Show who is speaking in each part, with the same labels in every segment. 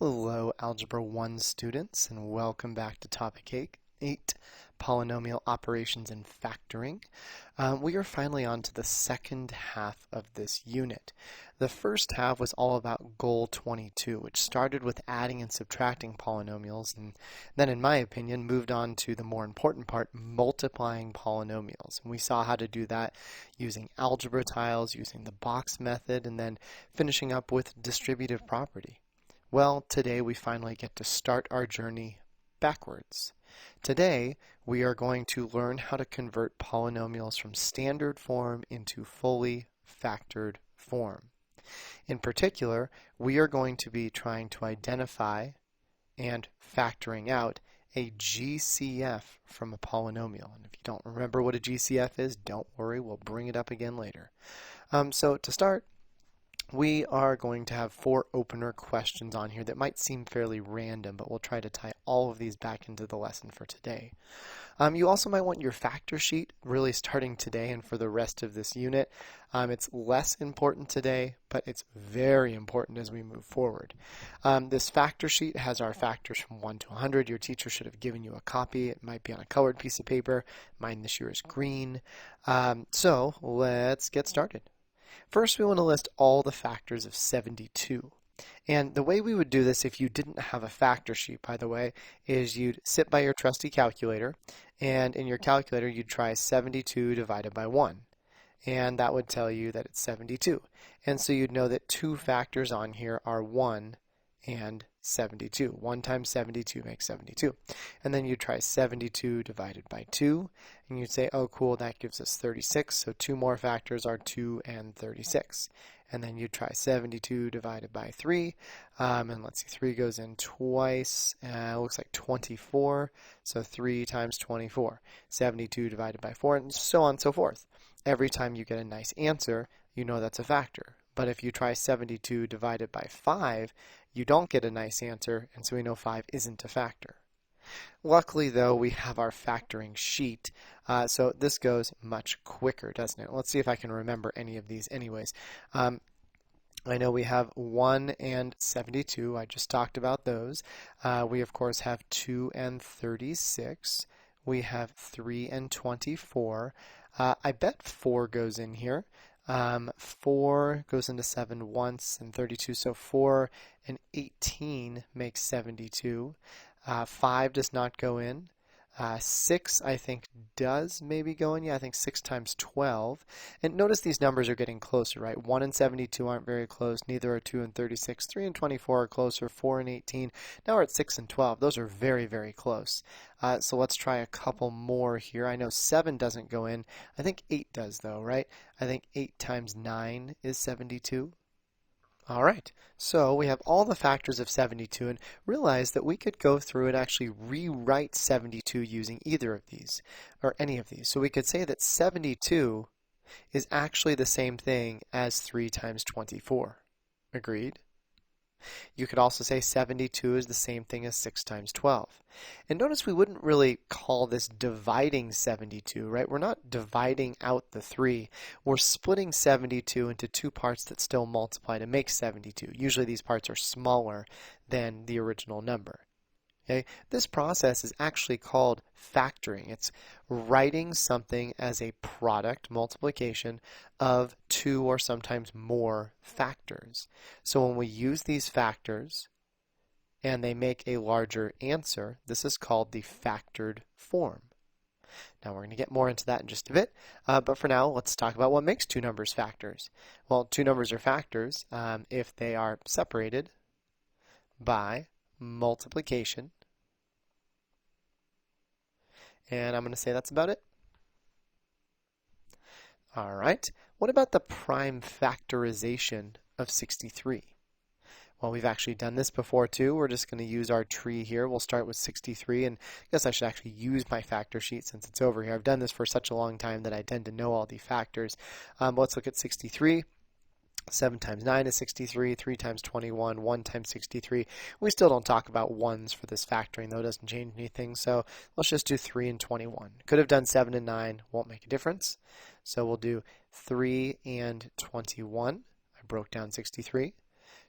Speaker 1: Hello, Algebra 1 students, and welcome back to Topic 8, Polynomial Operations and Factoring. We are finally on to the second half of this unit. The first half was all about Goal 22, which started with adding and subtracting polynomials, and then, in my opinion, moved on to the more important part, multiplying polynomials. And we saw how to do that using algebra tiles, using the box method, and then finishing up with distributive property. Well, today we finally get to start our journey backwards. Today, we are going to learn how to convert polynomials from standard form into fully factored form. In particular, we are going to be trying to identify and factoring out a GCF from a polynomial. And if you don't remember what a GCF is, don't worry, we'll bring it up again later. So to start, we are going to have 4 opener questions on here that might seem fairly random, but we'll try to tie all of these back into the lesson for today. You also might want your factor sheet really starting today and for the rest of this unit. It's less important today, but it's very important as we move forward. This factor sheet has our factors from 1 to 100. Your teacher should have given you a copy. It might be on a colored piece of paper. Mine this year is green. So let's get started. First, we want to list all the factors of 72. And the way we would do this if you didn't have a factor sheet, by the way, is you'd sit by your trusty calculator, and in your calculator you'd try 72 divided by 1. And that would tell you that it's 72. And so you'd know that 2 factors on here are 1 and 72. 1 times 72 makes 72. And then you try 72 divided by 2, and you'd say, oh cool, that gives us 36, so 2 more factors are 2 and 36. And then you try 72 divided by 3, and let's see, 3 goes in twice, it looks like 24, so 3 times 24. 72 divided by 4, and so on and so forth. Every time you get a nice answer, you know that's a factor. But if you try 72 divided by 5, you don't get a nice answer, and so we know 5 isn't a factor. Luckily, though, we have our factoring sheet, so this goes much quicker, doesn't it? Let's see if I can remember any of these anyways. I know we have 1 and 72. I just talked about those. We, of course, have 2 and 36. We have 3 and 24. I bet 4 goes in here. 4 goes into 7 once, and 32, so 4 and 18 makes 72. 5 does not go in. 6, I think, does maybe go in. Yeah, I think 6 times 12. And notice these numbers are getting closer, right? 1 and 72 aren't very close. Neither are 2 and 36. 3 and 24 are closer. 4 and 18. Now we're at 6 and 12. Those are very, very close. So let's try a couple more here. I know 7 doesn't go in. I think 8 does, though, right? I think 8 times 9 is 72. All right, so we have all the factors of 72, and realize that we could go through and actually rewrite 72 using either of these, or any of these. So we could say that 72 is actually the same thing as 3 times 24. Agreed? You could also say 72 is the same thing as 6 times 12. And notice we wouldn't really call this dividing 72, right? We're not dividing out the 3. We're splitting 72 into 2 parts that still multiply to make 72. Usually these parts are smaller than the original number. Okay? This process is actually called factoring. It's writing something as a product multiplication of 2 or sometimes more factors. So when we use these factors and they make a larger answer, this is called the factored form. Now we're going to get more into that in just a bit, but for now let's talk about what makes 2 numbers factors. Well, 2 numbers are factors if they are separated by multiplication, and I'm going to say that's about it. All right, what about the prime factorization of 63? Well, we've actually done this before too. We're just going to use our tree here. We'll start with 63, and I guess I should actually use my factor sheet since it's over here. I've done this for such a long time that I tend to know all the factors. Let's look at 63. 7 times 9 is 63, 3 times 21, 1 times 63. We still don't talk about ones for this factoring, though it doesn't change anything, so let's just do 3 and 21. Could have done 7 and 9, won't make a difference. So we'll do 3 and 21. I broke down 63.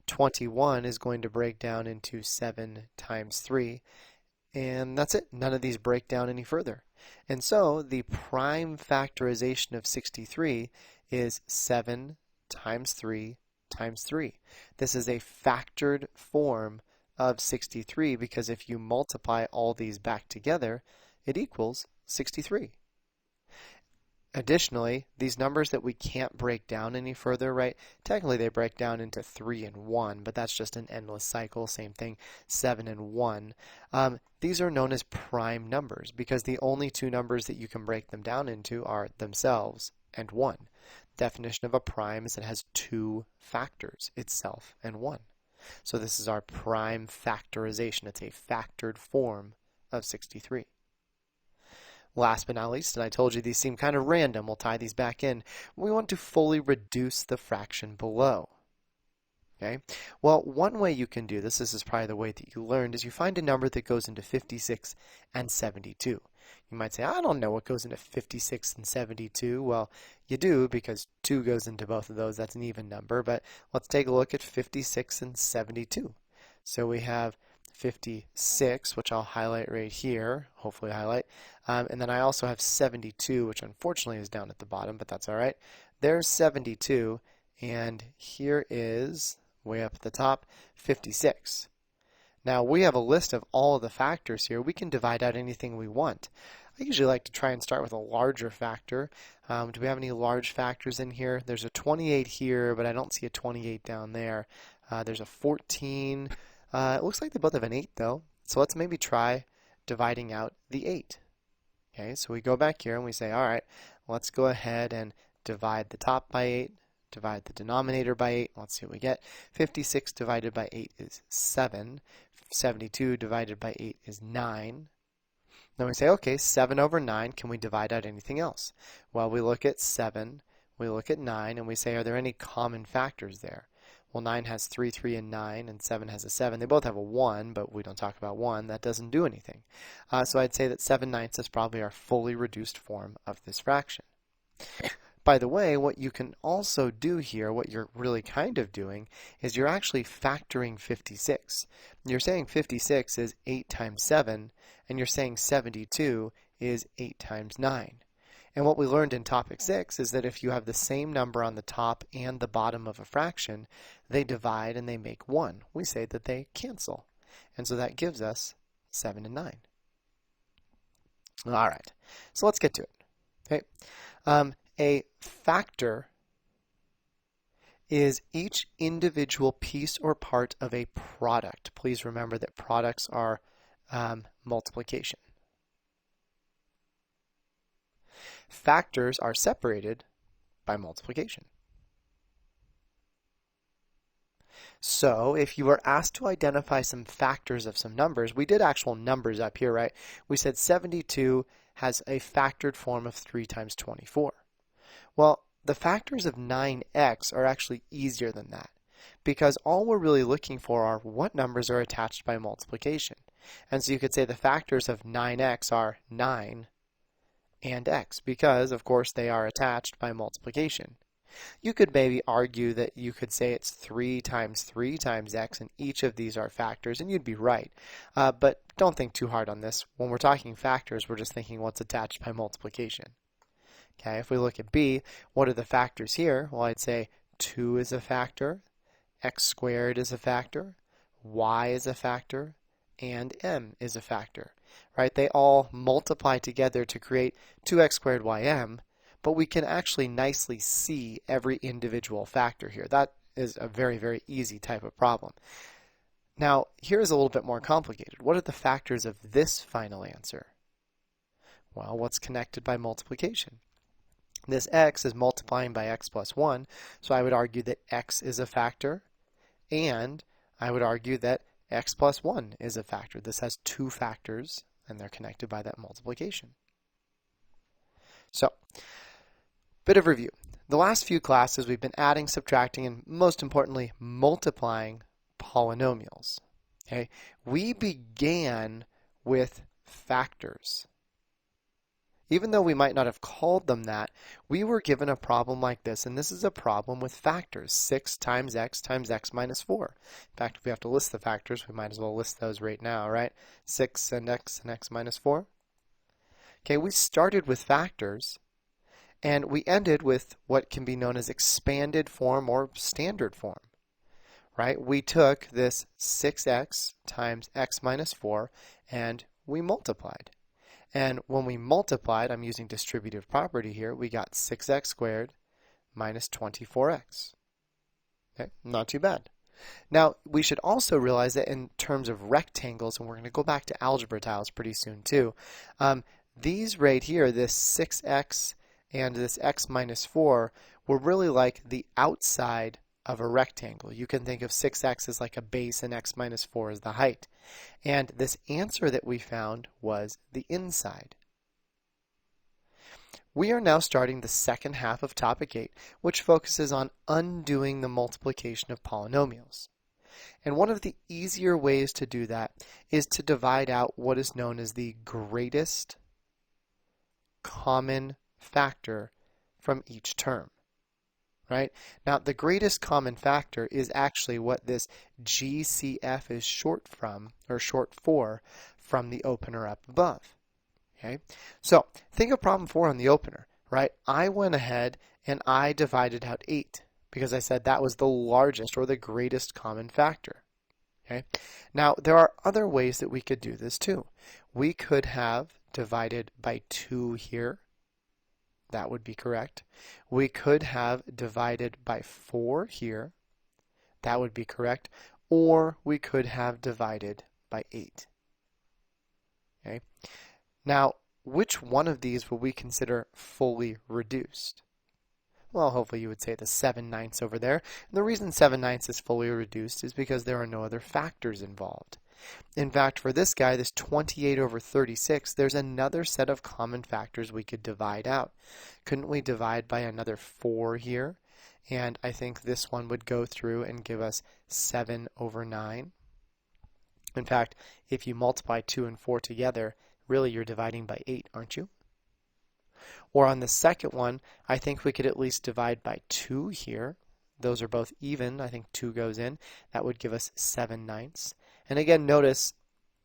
Speaker 1: 21 is going to break down into 7 times 3, and that's it. None of these break down any further. And so the prime factorization of 63 is 7 times 3 times 3. This is a factored form of 63 because if you multiply all these back together, it equals 63. Additionally, these numbers that we can't break down any further, right? Technically, they break down into 3 and 1, but that's just an endless cycle. Same thing, 7 and 1. These are known as prime numbers because the only two numbers that you can break them down into are themselves and 1. Definition of a prime is it has two factors, itself and 1. So this is our prime factorization. It's a factored form of 63. Last but not least, and I told you these seem kind of random, we'll tie these back in, we want to fully reduce the fraction below. Okay? Well, one way you can do this is probably the way that you learned, is you find a number that goes into 56 and 72. You might say, I don't know what goes into 56 and 72. Well, you do because 2 goes into both of those. That's an even number. But let's take a look at 56 and 72. So we have 56, which I'll highlight right here, hopefully highlight. And then I also have 72, which unfortunately is down at the bottom, but that's all right. There's 72, and here is, way up at the top, 56. Now we have a list of all of the factors here. We can divide out anything we want. I usually like to try and start with a larger factor. Do we have any large factors in here? There's a 28 here, but I don't see a 28 down there. There's a 14. It looks like they both have an 8 though. So let's maybe try dividing out the 8. Okay, so we go back here and we say, all right, let's go ahead and divide the top by 8, divide the denominator by 8. Let's see what we get. 56 divided by 8 is 7. 72 divided by 8 is 9. Then we say, okay, 7 over 9, can we divide out anything else? Well, we look at 7, we look at 9, and we say, are there any common factors there? Well, 9 has 3, 3, and 9, and 7 has a 7. They both have a 1, but we don't talk about 1. That doesn't do anything. So I'd say that 7/9 is probably our fully reduced form of this fraction. By the way, what you can also do here, what you're really kind of doing, is you're actually factoring 56. You're saying 56 is 8 times 7, and you're saying 72 is 8 times 9. And what we learned in topic 6 is that if you have the same number on the top and the bottom of a fraction, they divide and they make 1. We say that they cancel. And so that gives us 7 and 9. All right, so let's get to it. Okay. A factor is each individual piece or part of a product. Please remember that products are multiplication. Factors are separated by multiplication. So if you were asked to identify some factors of some numbers, we did actual numbers up here, right? We said 72 has a factored form of 3 times 24. Well, the factors of 9x are actually easier than that because all we're really looking for are what numbers are attached by multiplication. And so you could say the factors of 9x are 9 and x because, of course, they are attached by multiplication. You could maybe argue that you could say it's 3 times x, and each of these are factors, and you'd be right. But don't think too hard on this. When we're talking factors, we're just thinking what's attached by multiplication. Okay, if we look at B, what are the factors here? Well, I'd say 2 is a factor, x squared is a factor, y is a factor, and m is a factor. Right? They all multiply together to create 2x squared ym, but we can actually nicely see every individual factor here. That is a very, very easy type of problem. Now, here's a little bit more complicated. What are the factors of this final answer? Well, what's connected by multiplication? This x is multiplying by x plus 1, so I would argue that x is a factor, and I would argue that x plus 1 is a factor. This has two factors, and they're connected by that multiplication. So, bit of review. The last few classes we've been adding, subtracting, and most importantly, multiplying polynomials. Okay? We began with factors. Even though we might not have called them that, we were given a problem like this, and this is a problem with factors, 6 times x minus 4. In fact, if we have to list the factors, we might as well list those right now, right? 6 and x minus 4. Okay, we started with factors, and we ended with what can be known as expanded form or standard form, right? We took this 6x times x minus 4, and we multiplied. And when we multiplied, I'm using distributive property here, we got 6x squared minus 24x. Okay, not too bad. Now, we should also realize that in terms of rectangles, and we're going to go back to algebra tiles pretty soon too, these right here, this 6x and this x minus 4, were really like the outside of a rectangle. You can think of 6x as like a base and x minus 4 as the height. And this answer that we found was the inside. We are now starting the second half of topic 8, which focuses on undoing the multiplication of polynomials. And one of the easier ways to do that is to divide out what is known as the greatest common factor from each term. Right? Now, the greatest common factor is actually what this GCF is short for from the opener up above. Okay? So, think of problem 4 on the opener, right? I went ahead and I divided out 8 because I said that was the largest or the greatest common factor. Okay? Now, there are other ways that we could do this too. We could have divided by 2 here. That would be correct. We could have divided by 4 here. That would be correct. Or we could have divided by 8. Okay. Now, which one of these will we consider fully reduced? Well, hopefully you would say the 7/9 over there. And the reason 7/9 is fully reduced is because there are no other factors involved. In fact, for this guy, this 28 over 36, there's another set of common factors we could divide out. Couldn't we divide by another 4 here? And I think this one would go through and give us 7 over 9. In fact, if you multiply 2 and 4 together, really you're dividing by 8, aren't you? Or on the second one, I think we could at least divide by 2 here. Those are both even. I think 2 goes in. That would give us 7/9. And again, notice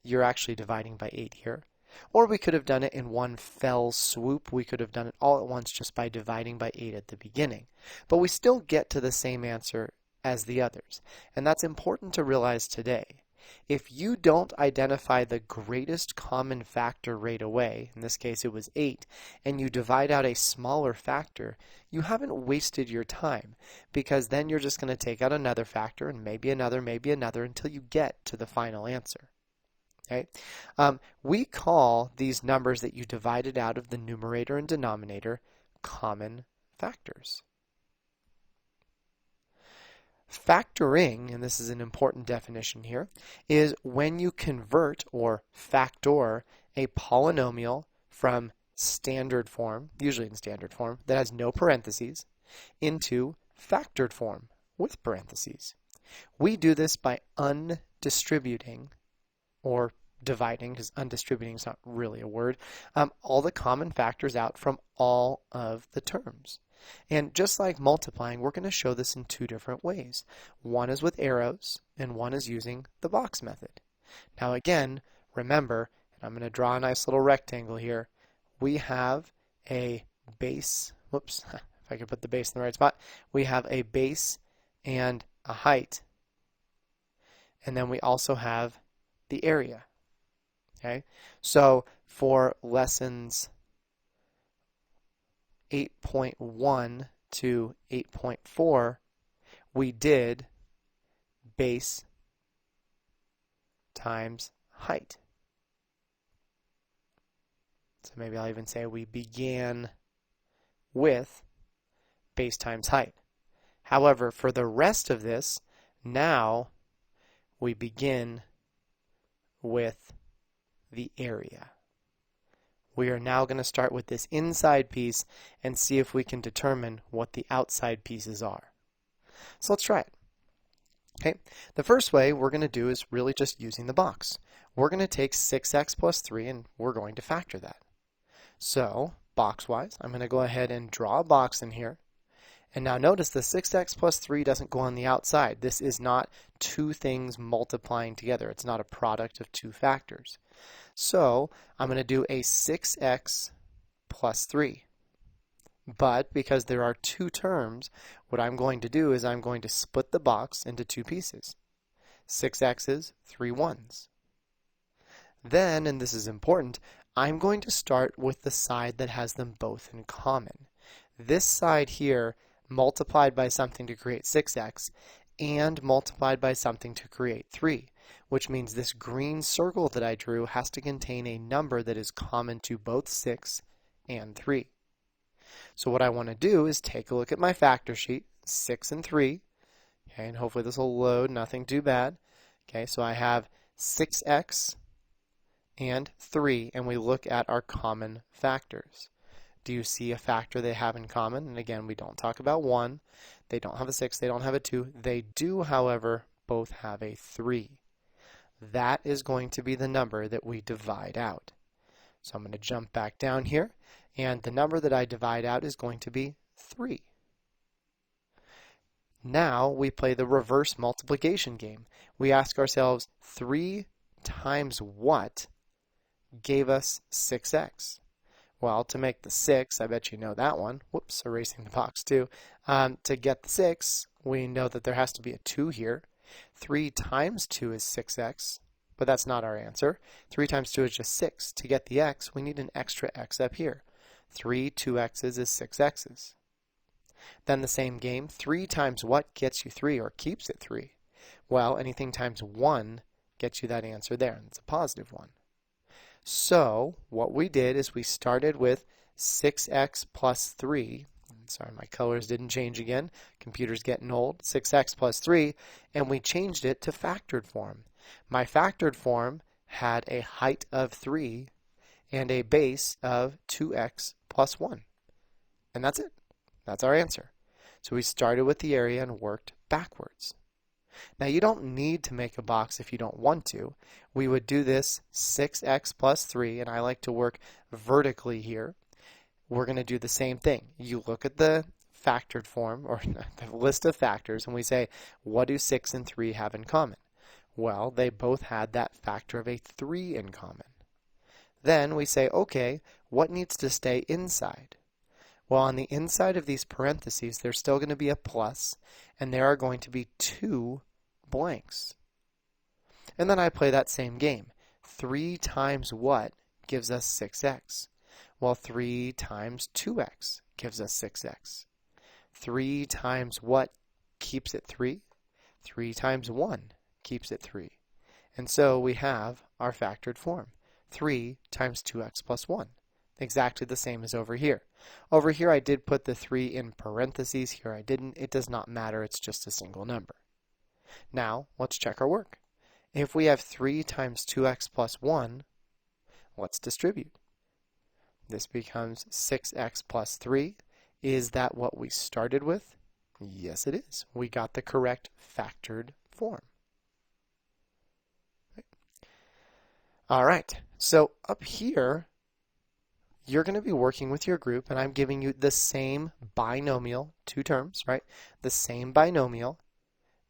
Speaker 1: you're actually dividing by 8 here. Or we could have done it in one fell swoop. We could have done it all at once just by dividing by 8 at the beginning. But we still get to the same answer as the others. And that's important to realize today. If you don't identify the greatest common factor right away, in this case it was 8, and you divide out a smaller factor, you haven't wasted your time, because then you're just going to take out another factor and maybe another until you get to the final answer. Okay? We call these numbers that you divided out of the numerator and denominator common factors. Factoring, and this is an important definition here, is when you convert or factor a polynomial from standard form, usually in standard form, that has no parentheses, into factored form with parentheses. We do this by undistributing or dividing, because undistributing is not really a word, all the common factors out from all of the terms. And just like multiplying, we're going to show this in 2 different ways. One is with arrows, and one is using the box method. Now again, remember, and I'm going to draw a nice little rectangle here, we have a base, whoops, if I could put the base in the right spot, we have a base and a height, and then we also have the area. Okay, so for lessons 8.1 to 8.4, we did base times height. So maybe I'll even say we began with base times height. However, for the rest of this, now we begin with the area. We are now going to start with this inside piece and see if we can determine what the outside pieces are. So let's try it. Okay, the first way we're going to do is really just using the box. We're going to take 6x plus 3 and we're going to factor that. So, box-wise, I'm going to go ahead and draw a box in here. And now notice the 6x plus 3 doesn't go on the outside. This is not two things multiplying together. It's not a product of two factors. So I'm going to do a 6x plus 3. But because there are two terms, what I'm going to do is I'm going to split the box into two pieces. 6 x's, 3 1's. Then, and this is important, I'm going to start with the side that has them both in common. This side here multiplied by something to create 6x, and multiplied by something to create 3, which means this green circle that I drew has to contain a number that is common to both 6 and 3. So what I want to do is take a look at my factor sheet, 6 and 3, okay, and hopefully this will load, nothing too bad. Okay, so I have 6x and 3, and we look at our common factors. Do you see a factor they have in common? And again, we don't talk about 1. They don't have a 6. They don't have a 2. They do, however, both have a 3. That is going to be the number that we divide out. So I'm going to jump back down here, and the number that I divide out is going to be 3. Now we play the reverse multiplication game. We ask ourselves, 3 times what gave us 6x? Well, to make the 6, I bet you know that one. Whoops, erasing the box too. To get the 6, we know that there has to be a 2 here. 3 times 2 is 6x, but that's not our answer. 3 times 2 is just 6. To get the x, we need an extra x up here. 3 2x's is 6x's. Then the same game, 3 times what gets you 3 or keeps it 3? Well, anything times 1 gets you that answer there, and it's a positive 1. So what we did is we started with 6x plus 3. Sorry, my colors didn't change again. Computer's getting old. 6x plus 3, and we changed it to factored form. My factored form had a height of 3 and a base of 2x plus 1. And that's it. That's our answer. So we started with the area and worked backwards. Now you don't need to make a box if you don't want to. We would do this 6x plus 3, and I like to work vertically here. We're going to do the same thing. You look at the factored form, or the list of factors, and we say, what do 6 and 3 have in common? Well, they both had that factor of a 3 in common. Then we say, okay, what needs to stay inside? Well, on the inside of these parentheses, there's still going to be a plus, and there are going to be 2 blanks. And then I play that same game. 3 times what gives us 6x? Well, 3 times 2x gives us 6x. 3 times what keeps it 3? 3 times 1 keeps it 3. And so we have our factored form. 3 times 2x plus 1. Exactly the same as over here. Over here I did put the 3 in parentheses. Here I didn't. It does not matter. It's just a single number. Now let's check our work. If we have 3 times 2x plus 1, let's distribute. This becomes 6x plus 3. Is that what we started with? Yes, it is. We got the correct factored form. All right. So up here, you're going to be working with your group, and I'm giving you the same binomial, 2 terms, right? The same binomial,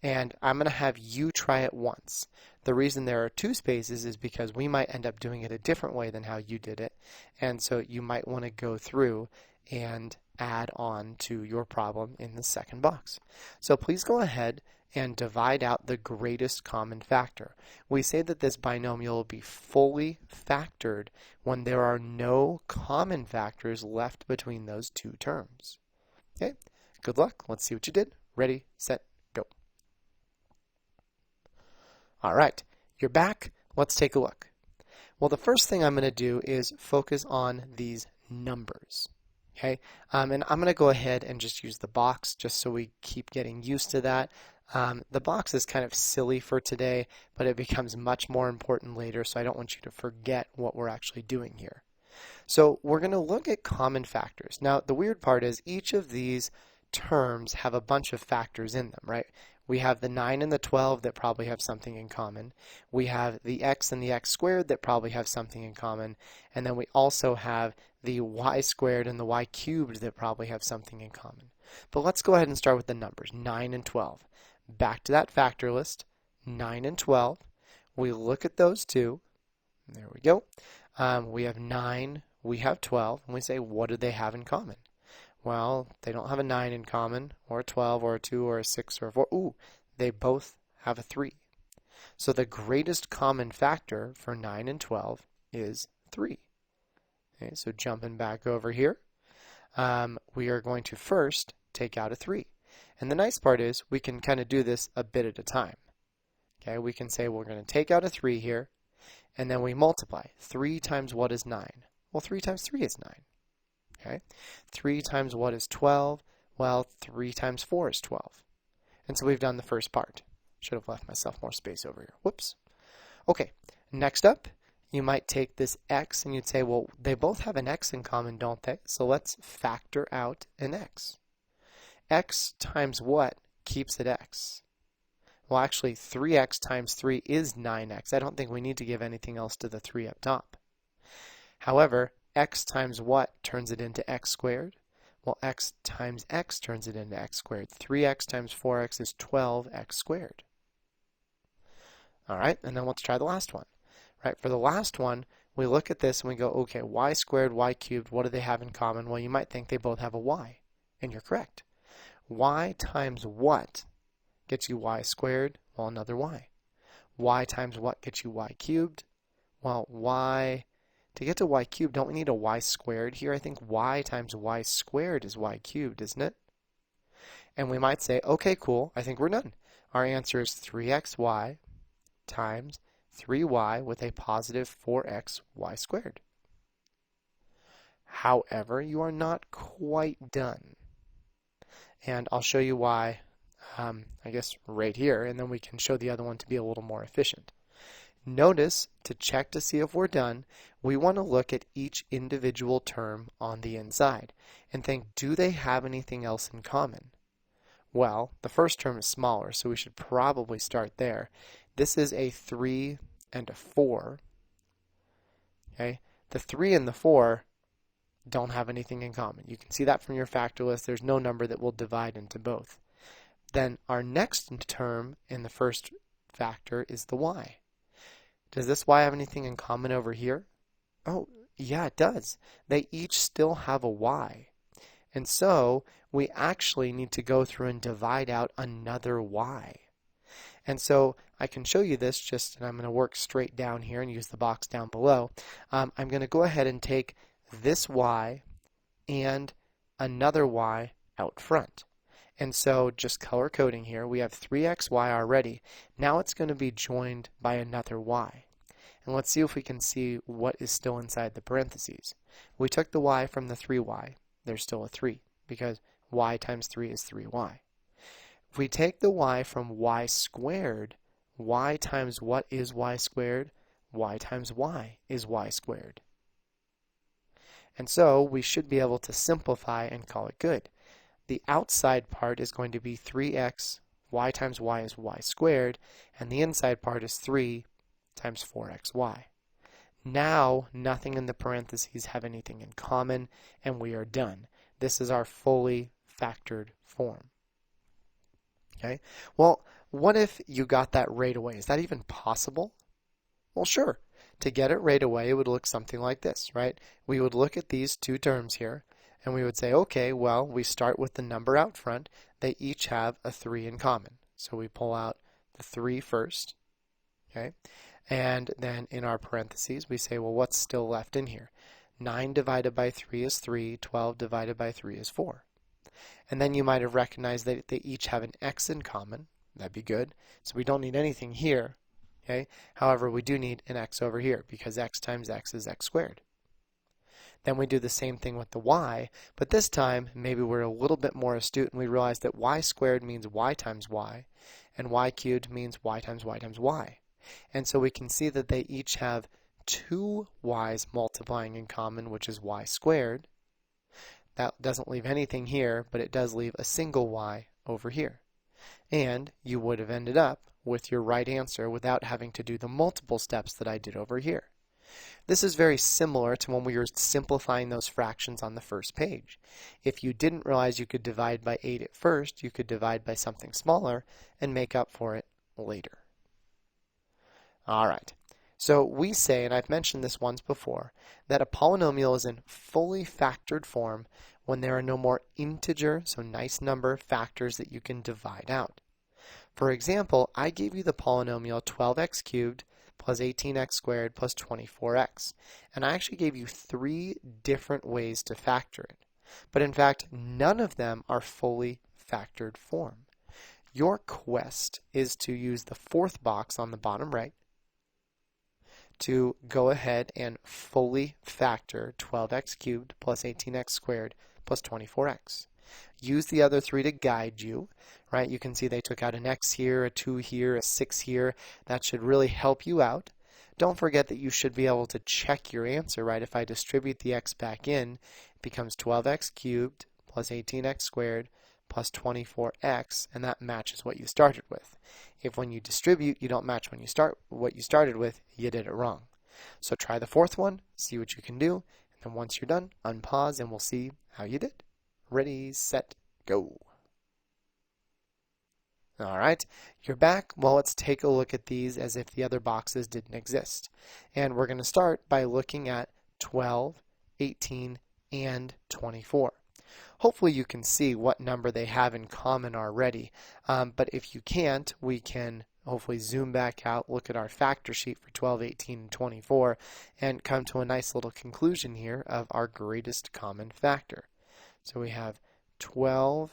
Speaker 1: and I'm going to have you try it once. The reason there are 2 spaces is because we might end up doing it a different way than how you did it, and so you might want to go through and add on to your problem in the second box. So please go ahead and divide out the greatest common factor. We say that this binomial will be fully factored when there are no common factors left between those 2 terms. Okay, good luck. Let's see what you did. Ready, set, go. All right, you're back. Let's take a look. Well, the first thing I'm going to do is focus on these numbers. Okay, and I'm going to go ahead and just use the box just so we keep getting used to that. The box is kind of silly for today, but it becomes much more important later, so I don't want you to forget what we're actually doing here. So we're going to look at common factors. Now, the weird part is each of these terms have a bunch of factors in them, right? We have the 9 and the 12 that probably have something in common. We have the x and the x squared that probably have something in common. And then we also have the y squared and the y cubed that probably have something in common. But let's go ahead and start with the numbers, 9 and 12. Back to that factor list, 9 and 12. We look at those two. There we go. We have 9, we have 12, and we say, what do they have in common? Well, they don't have a 9 in common, or a 12, or a 2, or a 6, or a 4. Ooh, they both have a 3. So the greatest common factor for 9 and 12 is 3. Okay, so jumping back over here, we are going to first take out a 3. And the nice part is we can kind of do this a bit at a time. Okay, we can say we're going to take out a 3 here, and then we multiply. 3 times what is 9? Well, 3 times 3 is 9. Okay, 3 times what is 12? Well, 3 times 4 is 12. And so we've done the first part. Should have left myself more space over here. Whoops. Okay, next up, you might take this x and you'd say, well, they both have an x in common, don't they? So let's factor out an x. X times what keeps it x? Well, actually, 3x times 3 is 9x. I don't think we need to give anything else to the 3 up top. However, x times what turns it into x squared? Well, x times x turns it into x squared. 3x times 4x is 12x squared. All right, and then let's try the last one. Right, for the last one, we look at this and we go, okay, y squared, y cubed, what do they have in common? Well, you might think they both have a y, and you're correct. Y times what gets you y squared? Well, another y. Y times what gets you y cubed? Well, y... To get to y cubed, don't we need a y squared here? I think y times y squared is y cubed, isn't it? And we might say, okay, cool, I think we're done. Our answer is 3xy times 3y with a positive 4x y squared. However, you are not quite done. And I'll show you why, I guess, right here, and then we can show the other one to be a little more efficient. Notice, to check to see if we're done, we want to look at each individual term on the inside and think, do they have anything else in common? Well, the first term is smaller, so we should probably start there. This is a 3 and a 4. Okay? The 3 and the 4 don't have anything in common. You can see that from your factor list. There's no number that will divide into both. Then our next term in the first factor is the y. Does this y have anything in common over here? Oh, yeah, it does. They each still have a y. And so we actually need to go through and divide out another y. And so I can show you this just, and I'm going to work straight down here and use the box down below. I'm going to go ahead and take this y and another y out front. And so just color coding here, we have 3xy already. Now it's going to be joined by another y. And let's see if we can see what is still inside the parentheses. We took the y from the 3y. There's still a 3 because y times 3 is 3y. If we take the y from y squared, y times what is y squared? Y times y is y squared. And so we should be able to simplify and call it good. The outside part is going to be 3x, y times y is y squared, and the inside part is 3 times 4xy. Now, nothing in the parentheses have anything in common, and we are done. This is our fully factored form. Okay? Well, what if you got that right away? Is that even possible? Well, sure. To get it right away, it would look something like this, right? We would look at these two terms here, and we would say, okay, well, we start with the number out front. They each have a 3 in common. So we pull out the 3 first, okay? And then in our parentheses, we say, well, what's still left in here? 9 divided by 3 is 3. 12 divided by 3 is 4. And then you might have recognized that they each have an x in common. That'd be good. So we don't need anything here, okay? However, we do need an x over here because x times x is x squared. Then we do the same thing with the y, but this time maybe we're a little bit more astute and we realize that y squared means y times y, and y cubed means y times y times y. And so we can see that they each have 2 y's multiplying in common, which is y squared. That doesn't leave anything here, but it does leave a single y over here. And you would have ended up with your right answer without having to do the multiple steps that I did over here. This is very similar to when we were simplifying those fractions on the first page. If you didn't realize you could divide by 8 at first, you could divide by something smaller and make up for it later. All right. So we say, and I've mentioned this once before, that a polynomial is in fully factored form when there are no more integer, so nice number, factors that you can divide out. For example, I gave you the polynomial 12x cubed plus 18x squared plus 24x. And I actually gave you 3 different ways to factor it. But in fact, none of them are fully factored form. Your quest is to use the 4th box on the bottom right to go ahead and fully factor 12x cubed plus 18x squared plus 24x. Use the other 3 to guide you, right? You can see they took out an x here, a 2 here, a 6 here. That should really help you out. Don't forget that you should be able to check your answer, right? If I distribute the x back in, it becomes 12x cubed plus 18x squared plus 24x, and that matches what you started with. If when you distribute, you don't match what you started with, you did it wrong. So try the 4th one, see what you can do, and then once you're done, unpause and we'll see how you did. Ready, set, go. All right, you're back. Well, let's take a look at these as if the other boxes didn't exist. And we're going to start by looking at 12, 18, and 24. Hopefully you can see what number they have in common already, but if you can't, we can hopefully zoom back out, look at our factor sheet for 12, 18, and 24, and come to a nice little conclusion here of our greatest common factor. So we have 12,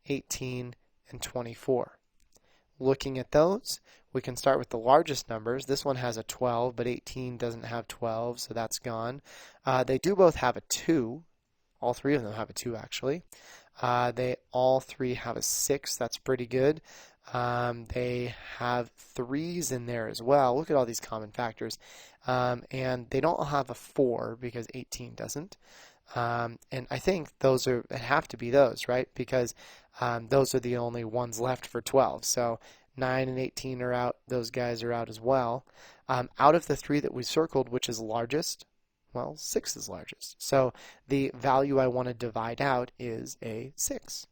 Speaker 1: 18, and 24. Looking at those, we can start with the largest numbers. This one has a 12, but 18 doesn't have 12, so that's gone. They do both have a 2. All 3 of them have a 2, actually. They all 3 have a 6. That's pretty good. They have 3s in there as well. Look at all these common factors. And they don't all have a 4 because 18 doesn't. And I think those have to be those, right? Because those are the only ones left for 12. So 9 and 18 are out. Those guys are out as well. Out of the 3 that we circled, which is largest? Well, 6 is largest. So the value I want to divide out is a 6.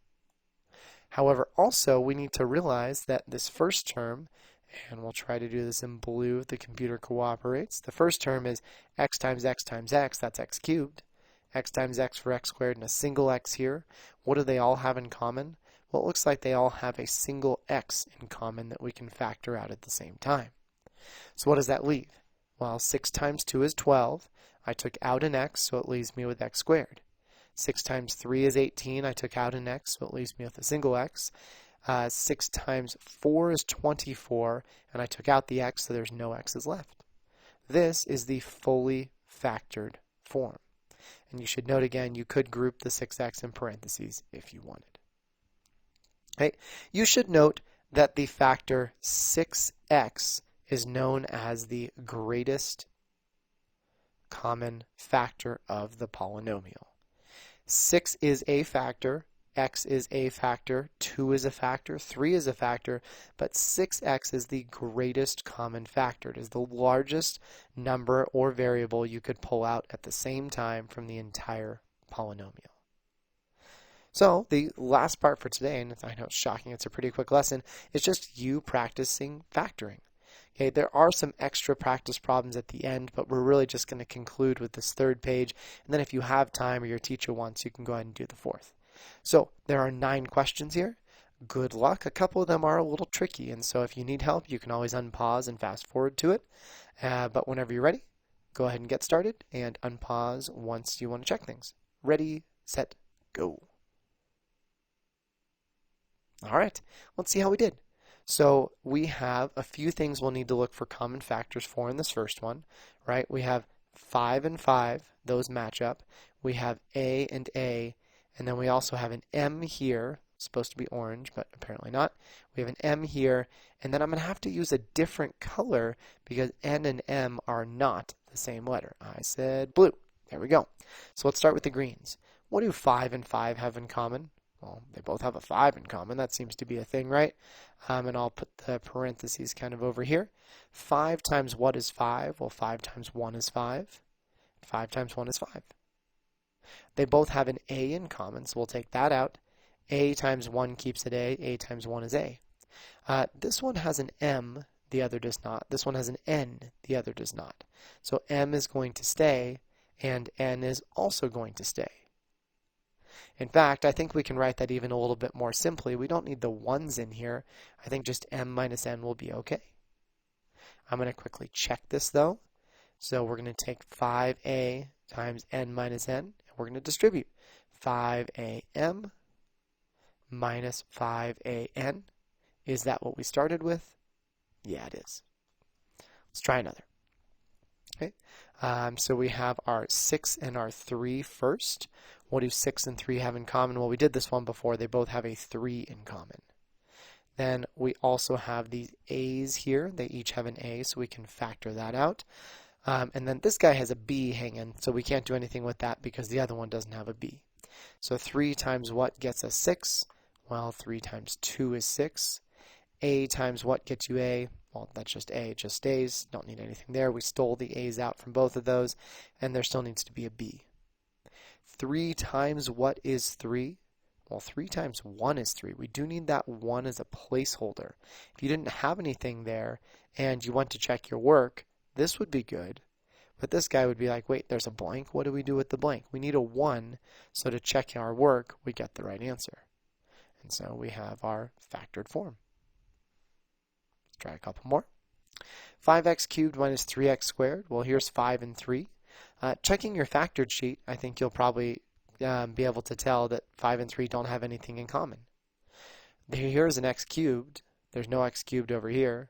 Speaker 1: However, also we need to realize that this first term, and we'll try to do this in blue if the computer cooperates. The first term is x times x times x, that's x cubed. X times x for x squared and a single x here. What do they all have in common? Well, it looks like they all have a single x in common that we can factor out at the same time. So what does that leave? Well, 6 times 2 is 12. I took out an x, so it leaves me with x squared. 6 times 3 is 18. I took out an x, so it leaves me with a single x. 6 times 4 is 24, and I took out the x, so there's no x's left. This is the fully factored form. And you should note again, you could group the 6x in parentheses if you wanted. Okay. You should note that the factor 6x is known as the greatest common factor of the polynomial. 6 is a factor, x is a factor, 2 is a factor, 3 is a factor, but 6x is the greatest common factor. It is the largest number or variable you could pull out at the same time from the entire polynomial. So the last part for today, and I know it's shocking, it's a pretty quick lesson, is just you practicing factoring. Okay, there are some extra practice problems at the end, but we're really just going to conclude with this 3rd page, and then if you have time or your teacher wants, you can go ahead and do the 4th. So there are 9 questions here. Good luck. A couple of them are a little tricky, and so if you need help, you can always unpause and fast forward to it. But whenever you're ready, go ahead and get started, and unpause once you want to check things. Ready, set, go. All right, let's see how we did. So we have a few things we'll need to look for common factors for in this first one, right? We have 5 and 5, those match up. We have A and A, and then we also have an M here, supposed to be orange, but apparently not. We have an M here, and then I'm going to have to use a different color because N and M are not the same letter. I said blue. There we go. So let's start with the greens. What do 5 and 5 have in common? Well, they both have a 5 in common. That seems to be a thing, right? And I'll put the parentheses kind of over here. 5 times what is 5? Well, 5 times 1 is 5. 5 times 1 is 5. They both have an a in common, so we'll take that out. A times 1 keeps it a times 1 is a. This one has an m, the other does not. This one has an n, the other does not. So m is going to stay, and n is also going to stay. In fact, I think we can write that even a little bit more simply. We don't need the 1's in here. I think just m minus n will be okay. I'm going to quickly check this, though. So we're going to take 5a times n minus n, and we're going to distribute 5am minus 5an. Is that what we started with? Yeah, it is. Let's try another. Okay, so we have our 6 and our 3 first. What do 6 and 3 have in common? Well, we did this one before. They both have a 3 in common. Then we also have these a's here. They each have an a, so we can factor that out. And then this guy has a b hanging, so we can't do anything with that because the other one doesn't have a b. So 3 times what gets us 6? Well, 3 times 2 is 6. A times what gets you a? Well, that's just a, it just stays. Don't need anything there. We stole the a's out from both of those, and there still needs to be a b. 3 times what is 3? Well, 3 times 1 is 3. We do need that 1 as a placeholder. If you didn't have anything there and you want to check your work, this would be good. But this guy would be like, wait, there's a blank. What do we do with the blank? We need a 1, so to check our work, we get the right answer. And so we have our factored form. Let's try a couple more. 5x cubed minus 3x squared. Well, here's 5 and 3. Checking your factored sheet, I think you'll probably be able to tell that 5 and 3 don't have anything in common. Here's an x cubed. There's no x cubed over here.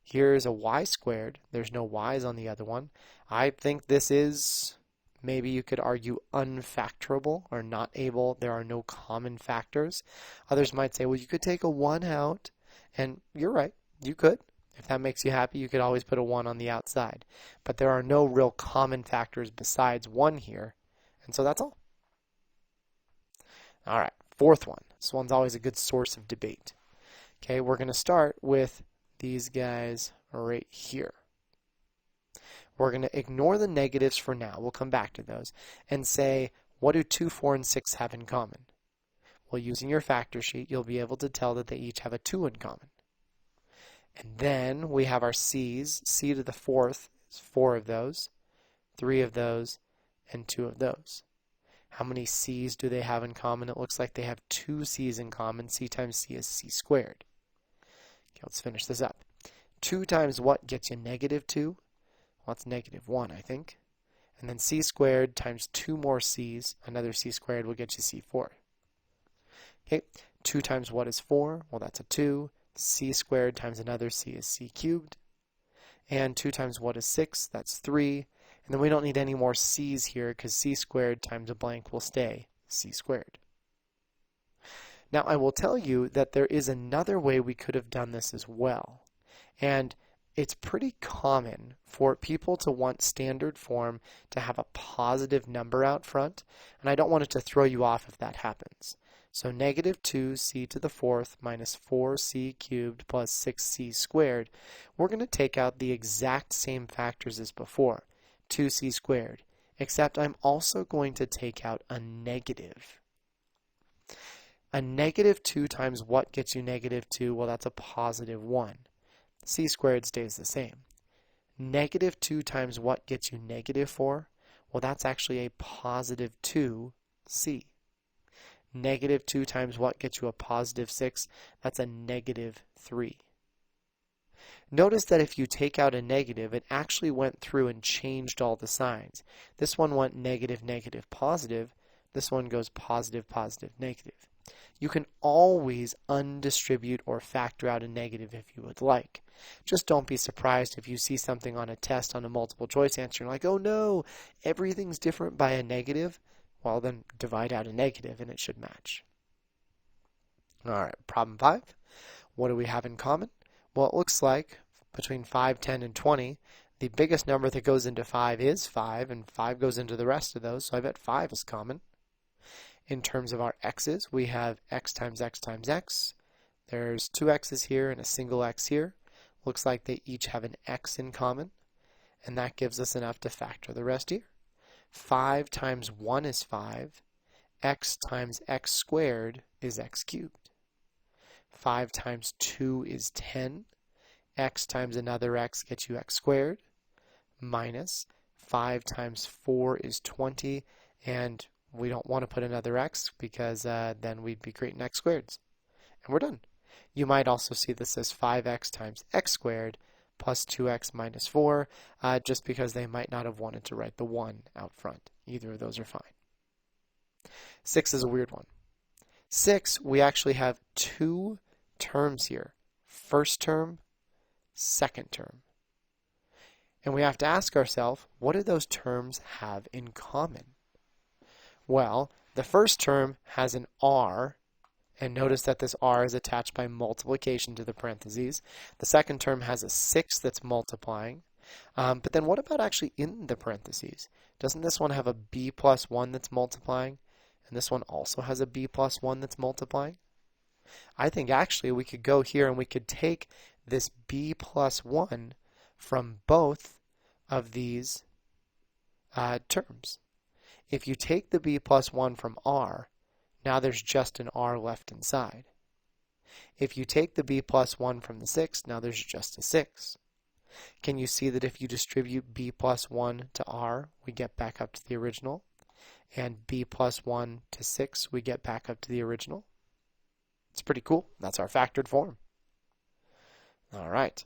Speaker 1: Here's a y squared. There's no y's on the other one. I think this is, maybe you could argue, unfactorable or not able. There are no common factors. Others might say, well, you could take a 1 out. And you're right, you could. If that makes you happy, you could always put a 1 on the outside. But there are no real common factors besides 1 here. And so that's all. All right, fourth one. This one's always a good source of debate. Okay, we're going to start with these guys right here. We're going to ignore the negatives for now. We'll come back to those. And say, what do 2, 4, and 6 have in common? Well, using your factor sheet, you'll be able to tell that they each have a 2 in common. And then we have our c's. C to the 4th is 4 of those, 3 of those, and 2 of those. How many c's do they have in common? It looks like they have 2 c's in common. C times c is c squared. Okay, let's finish this up. 2 times what gets you negative 2? Well, it's negative 1, I think. And then c squared times 2 more c's, another c squared will get you c4. Okay, 2 times what is 4? Well, that's a 2. C squared times another c is c cubed. And 2 times what is 6? That's 3. And then we don't need any more c's here because c squared times a blank will stay c squared. Now, I will tell you that there is another way we could have done this as well. And it's pretty common for people to want standard form to have a positive number out front. And I don't want it to throw you off if that happens. So negative 2c to the 4th minus 4c cubed plus 6c squared. We're going to take out the exact same factors as before, 2c squared, except I'm also going to take out a negative. A negative 2 times what gets you negative 2? Well, that's a positive 1. C squared stays the same. Negative 2 times what gets you negative 4? Well, that's actually a positive 2c. Negative 2 times what gets you a positive 6? That's a negative 3. Notice that if you take out a negative, it actually went through and changed all the signs. This one went negative, negative, positive. This one goes positive, positive, negative. You can always undistribute or factor out a negative if you would like. Just don't be surprised if you see something on a test on a multiple choice answer and you're like, oh no, everything's different by a negative. Well, then divide out a negative and it should match. All right, problem 5. What do we have in common? Well, it looks like between 5, 10, and 20, the biggest number that goes into 5 is 5, and 5 goes into the rest of those, so I bet 5 is common. In terms of our x's, we have x times x times x. There's two x's here and a single x here. Looks like they each have an x in common, and that gives us enough to factor the rest here. 5 times 1 is 5. X times x squared is x cubed. 5 times 2 is 10. X times another x gets you x squared. Minus 5 times 4 is 20, and we don't want to put another x because then we'd be creating x squareds. And we're done. You might also see this as 5x times x squared plus 2x minus 4, just because they might not have wanted to write the 1 out front. Either of those are fine. 6 is a weird one. 6, we actually have two terms here. First term, second term. And we have to ask ourselves, what do those terms have in common? Well, the first term has an r, and notice that this r is attached by multiplication to the parentheses. The second term has a 6 that's multiplying. But then what about actually in the parentheses? Doesn't this one have a b plus 1 that's multiplying? And this one also has a b plus 1 that's multiplying? I think actually we could go here and we could take this b plus 1 from both of these terms. If you take the b plus 1 from r, now there's just an r left inside. If you take the b plus 1 from the 6, now there's just a 6. Can you see that if you distribute b plus 1 to r, we get back up to the original? And b plus 1 to 6, we get back up to the original? It's pretty cool. That's our factored form. All right.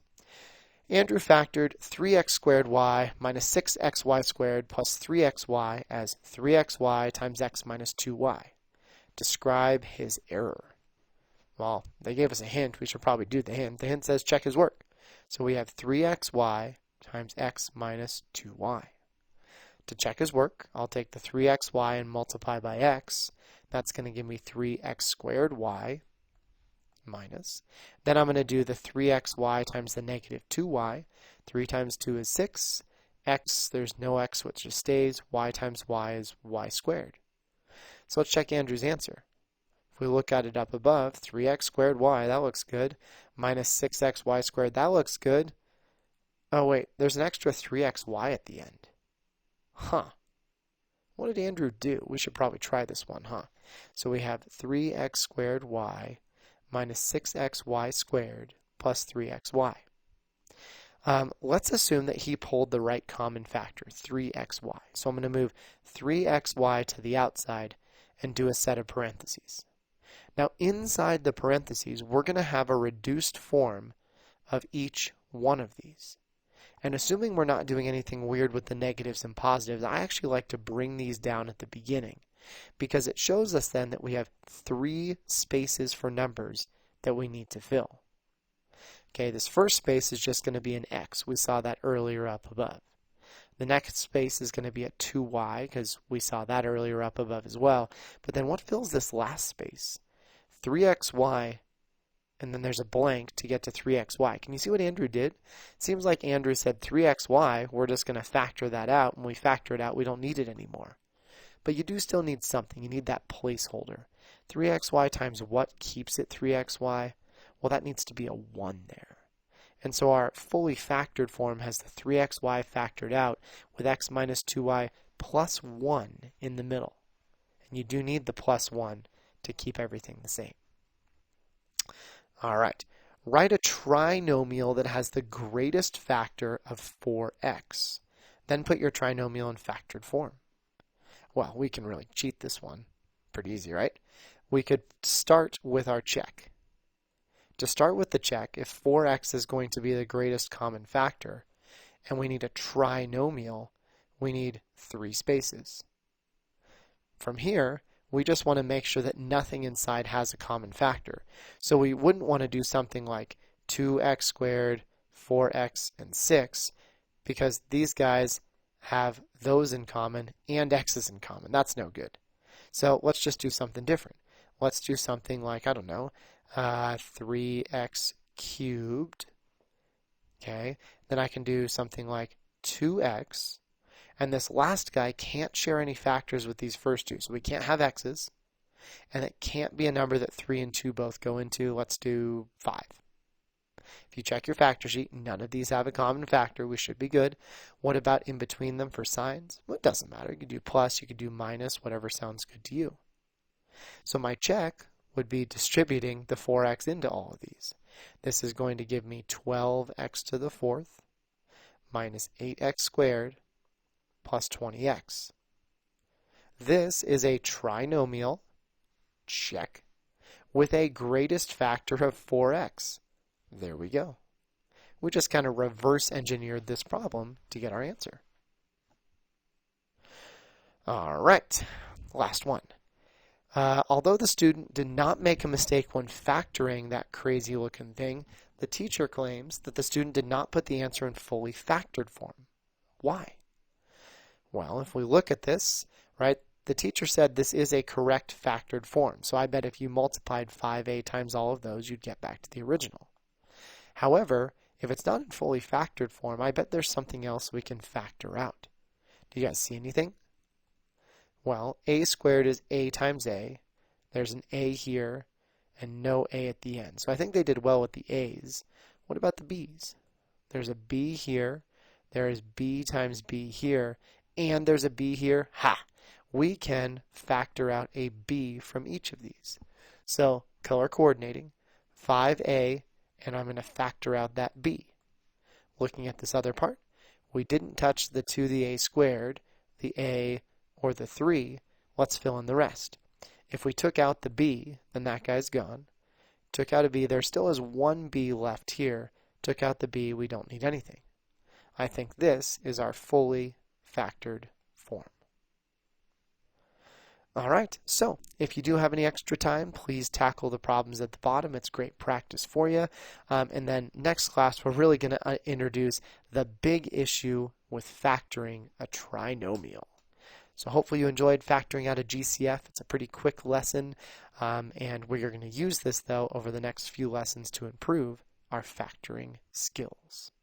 Speaker 1: Andrew factored 3x squared y minus 6xy squared plus 3xy as 3xy times x minus 2y. Describe his error. Well, they gave us a hint. We should probably do the hint. The hint says check his work. So we have 3xy times x minus 2y. To check his work, I'll take the 3xy and multiply by x. That's going to give me 3x squared y minus. Then I'm going to do the 3xy times the negative 2y. 3 times 2 is 6. X, there's no x, which just stays. Y times y is y squared. So let's check Andrew's answer. If we look at it up above, 3x squared y, that looks good. Minus 6xy squared, that looks good. Oh wait, there's an extra 3xy at the end. Huh. What did Andrew do? We should probably try this one, huh? So we have 3x squared y minus 6xy squared plus 3xy. Let's assume that he pulled the right common factor, 3xy. So I'm going to move 3xy to the outside and do a set of parentheses. Now inside the parentheses, we're going to have a reduced form of each one of these. And assuming we're not doing anything weird with the negatives and positives, I actually like to bring these down at the beginning, because it shows us then that we have 3 spaces for numbers that we need to fill. Okay, this first space is just going to be an x. We saw that earlier up above. The next space is going to be a 2y, because we saw that earlier up above as well. But then what fills this last space? 3xy, and then there's a blank to get to 3xy. Can you see what Andrew did? It seems like Andrew said 3xy, we're just going to factor that out. When we factor it out, we don't need it anymore. But you do still need something. You need that placeholder. 3xy times what keeps it 3xy? Well, that needs to be a 1 there. And so our fully factored form has the 3xy factored out with x minus 2y plus 1 in the middle. And you do need the plus 1 to keep everything the same. All right. Write a trinomial that has the greatest factor of 4x. Then put your trinomial in factored form. Well, we can really cheat this one. Pretty easy, right? We could start with our check. To start with the check, if 4x is going to be the greatest common factor, and we need a trinomial, we need 3 spaces. From here, we just want to make sure that nothing inside has a common factor. So we wouldn't want to do something like 2x squared, 4x, and 6, because these guys have those in common and x's in common. That's no good. So let's just do something different. Let's do something like, I don't know, 3x cubed. Okay, then I can do something like 2x. And this last guy can't share any factors with these first two. So we can't have x's. And it can't be a number that 3 and 2 both go into. Let's do 5. If you check your factor sheet, none of these have a common factor. We should be good. What about in between them for signs? Well, it doesn't matter. You could do plus, you could do minus, whatever sounds good to you. So my check would be distributing the 4x into all of these. This is going to give me 12x to the 4th minus 8x squared plus 20x. This is a trinomial, check, with a greatest factor of 4x. There we go. We just kind of reverse engineered this problem to get our answer. All right, last one. Although the student did not make a mistake when factoring that crazy looking thing, the teacher claims that the student did not put the answer in fully factored form. Why? Well, if we look at this, right, the teacher said this is a correct factored form. So I bet if you multiplied 5a times all of those, you'd get back to the original. However, if it's not in fully factored form, I bet there's something else we can factor out. Do you guys see anything? Well, a squared is a times a. There's an a here and no a at the end. So I think they did well with the a's. What about the b's? There's a b here. There is b times b here. And there's a b here. Ha! We can factor out a b from each of these. So color coordinating, 5a, and I'm going to factor out that b. Looking at this other part, we didn't touch the 2 to the a squared, the a, or the 3. Let's fill in the rest. If we took out the b, then that guy's gone. Took out a b, there still is one b left here. Took out the b, we don't need anything. I think this is our fully factored form. All right, so if you do have any extra time, please tackle the problems at the bottom. It's great practice for you. And then next class, we're really going to introduce the big issue with factoring a trinomial. So hopefully you enjoyed factoring out a GCF. It's a pretty quick lesson, and we're going to use this, though, over the next few lessons to improve our factoring skills.